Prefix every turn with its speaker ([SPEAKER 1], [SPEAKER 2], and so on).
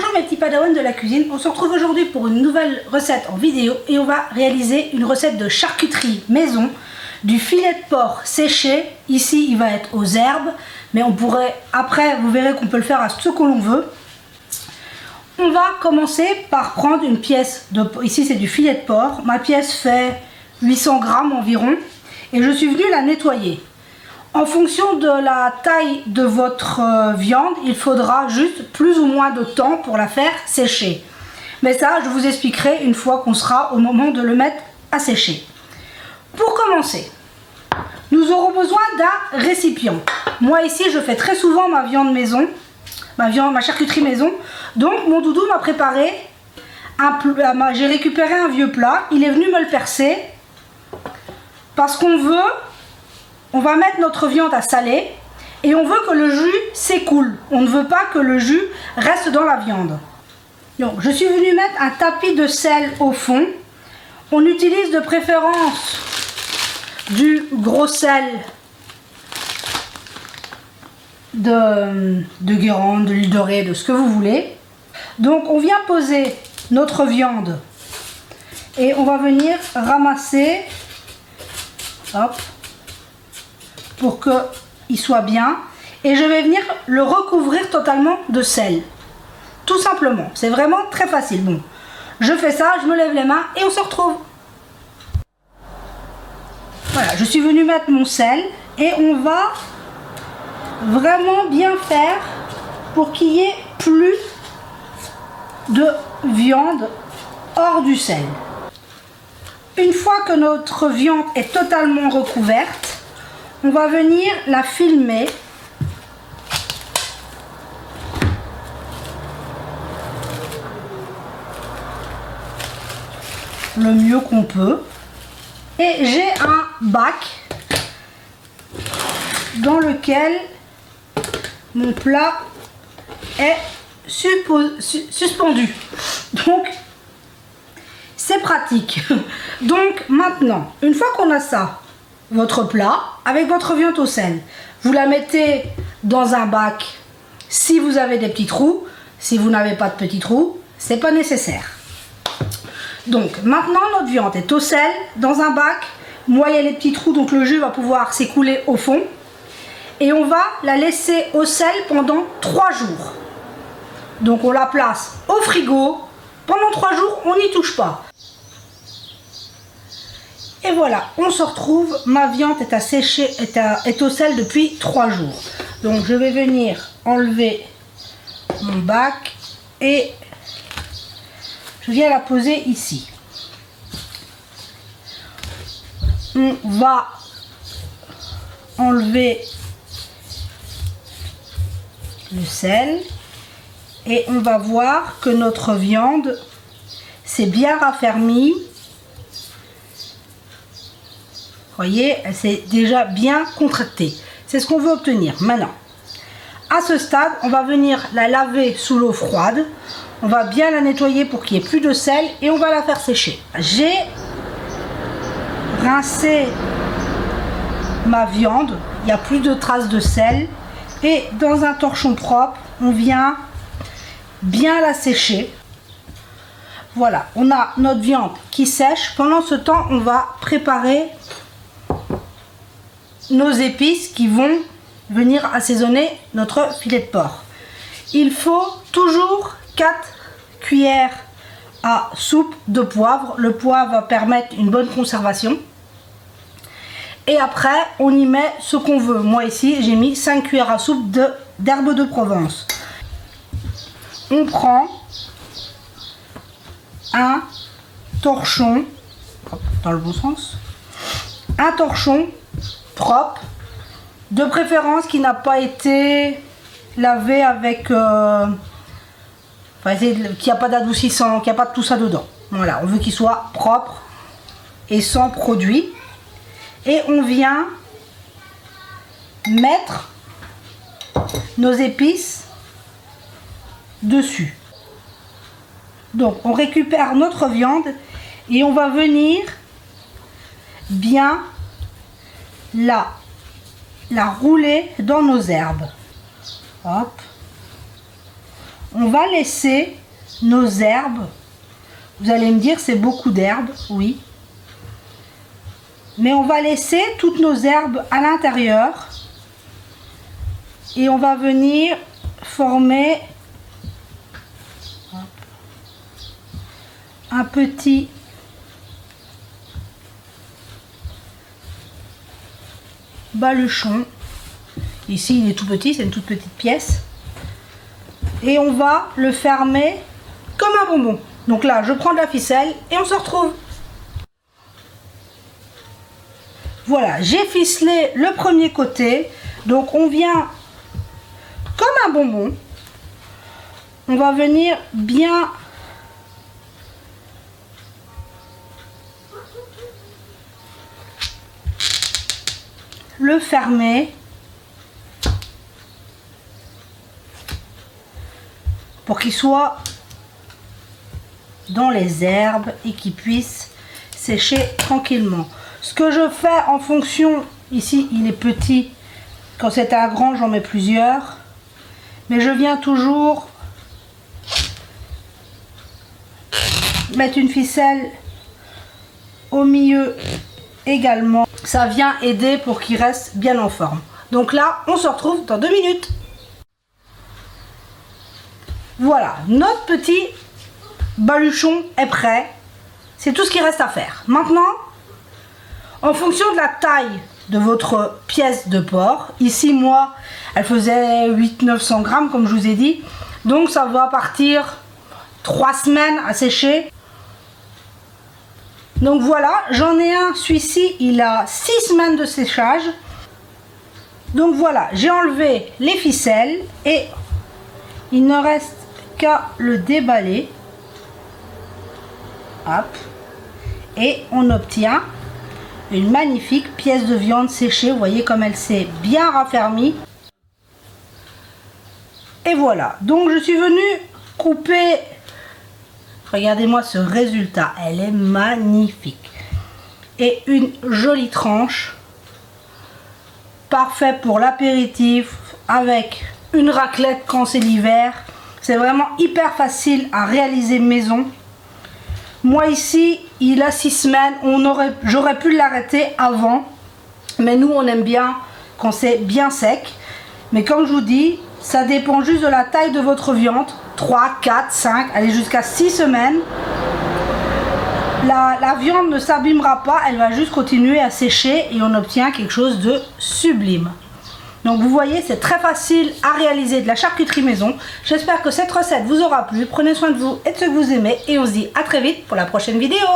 [SPEAKER 1] Bonjour mes petits padawans de la cuisine, on se retrouve aujourd'hui pour une nouvelle recette en vidéo et on va réaliser une recette de charcuterie maison, du filet de porc séché. Ici il va être aux herbes, mais on pourrait, après vous verrez qu'on peut le faire à ce que l'on veut. On va commencer par prendre une pièce, ici c'est du filet de porc, ma pièce fait 800 grammes environ et je suis venue la nettoyer. En fonction de la taille de votre viande, il faudra juste plus ou moins de temps pour la faire sécher. Mais ça, je vous expliquerai une fois qu'on sera au moment de le mettre à sécher. Pour commencer, nous aurons besoin d'un récipient. Moi ici, je fais très souvent ma viande maison, ma charcuterie maison. Donc mon doudou m'a préparé, j'ai récupéré un vieux plat, il est venu me le percer parce on va mettre notre viande à saler et on veut que le jus s'écoule. On ne veut pas que le jus reste dans la viande. Donc je suis venue mettre un tapis de sel au fond. On utilise de préférence du gros sel de Guérande, de l'huile dorée, de ce que vous voulez. Donc on vient poser notre viande et on va venir ramasser, hop, pour qu'il soit bien, et je vais venir le recouvrir totalement de sel, tout simplement. C'est vraiment très facile. Bon, je fais ça, je me lève les mains et on se retrouve. Voilà, je suis venue mettre mon sel et on va vraiment bien faire pour qu'il y ait plus de viande hors du sel. Une fois que notre viande est totalement recouverte, on va venir la filmer le mieux qu'on peut. Et j'ai un bac dans lequel mon plat est suspendu. Donc c'est pratique. Donc maintenant, une fois qu'on a ça, votre plat avec votre viande au sel, vous la mettez dans un bac si vous avez des petits trous. Si vous n'avez pas de petits trous, c'est pas nécessaire. Donc maintenant notre viande est au sel dans un bac. Moi il y a les petits trous, donc le jus va pouvoir s'écouler au fond et on va la laisser au sel pendant 3 jours. Donc on la place au frigo pendant 3 jours, on n'y touche pas. Et voilà, on se retrouve, ma viande est à sécher, est au sel depuis 3 jours. Donc je vais venir enlever mon bac et je viens la poser ici. On va enlever le sel et on va voir que notre viande s'est bien raffermie. Voyez, elle s'est déjà bien contractée. C'est ce qu'on veut obtenir. Maintenant, à ce stade, on va venir la laver sous l'eau froide. On va bien la nettoyer pour qu'il n'y ait plus de sel et on va la faire sécher. J'ai rincé ma viande. Il n'y a plus de traces de sel. Et dans un torchon propre, on vient bien la sécher. Voilà, on a notre viande qui sèche. Pendant ce temps, on va préparer nos épices qui vont venir assaisonner notre filet de porc. Il faut toujours 4 cuillères à soupe de poivre. Le poivre va permettre une bonne conservation. Et après, on y met ce qu'on veut. Moi ici, j'ai mis 5 cuillères à soupe d'herbes de Provence. On prend un torchon, dans le bon sens, un torchon propre, de préférence qui n'a pas été lavé avec qui n'a pas d'adoucissant, qui n'a pas de tout ça dedans. Voilà, on veut qu'il soit propre et sans produit. Et on vient mettre nos épices dessus. Donc on récupère notre viande et on va venir bien la rouler dans nos herbes. Hop. on va laisser nos herbes. Vous allez me dire, c'est beaucoup d'herbes, oui. Mais on va laisser toutes nos herbes à l'intérieur. Et on va venir former un petit baluchon. Ici, il est tout petit, c'est une toute petite pièce. Et on va le fermer comme un bonbon. Donc là, je prends de la ficelle et on se retrouve. Voilà, j'ai ficelé le premier côté. Donc on vient comme un bonbon. On va venir bien le fermer pour qu'il soit dans les herbes et qu'il puisse sécher tranquillement. Ce que je fais en fonction, ici il est petit, quand c'est un grand j'en mets plusieurs, mais je viens toujours mettre une ficelle au milieu également. Ça vient aider pour qu'il reste bien en forme. Donc là, on se retrouve dans 2 minutes. Voilà, notre petit baluchon est prêt. C'est tout ce qui reste à faire. Maintenant, en fonction de la taille de votre pièce de porc, ici moi, elle faisait 800-900 grammes comme je vous ai dit. Donc ça va partir 3 semaines à sécher. Donc voilà, j'en ai un, celui-ci, il a 6 semaines de séchage. Donc voilà, j'ai enlevé les ficelles et il ne reste qu'à le déballer. Hop. Et on obtient une magnifique pièce de viande séchée. Vous voyez comme elle s'est bien raffermie. Et voilà, donc je suis venue couper. Regardez-moi ce résultat, elle est magnifique. Et une jolie tranche. Parfait pour l'apéritif avec une raclette quand c'est l'hiver. C'est vraiment hyper facile à réaliser maison. Moi ici, il a 6 semaines. J'aurais pu l'arrêter avant. Mais nous, on aime bien quand c'est bien sec. Mais comme je vous dis, ça dépend juste de la taille de votre viande. 3, 4, 5, allez jusqu'à 6 semaines. La viande ne s'abîmera pas, elle va juste continuer à sécher et on obtient quelque chose de sublime. Donc vous voyez, c'est très facile à réaliser de la charcuterie maison. J'espère que cette recette vous aura plu. Prenez soin de vous et de ceux que vous aimez et on se dit à très vite pour la prochaine vidéo.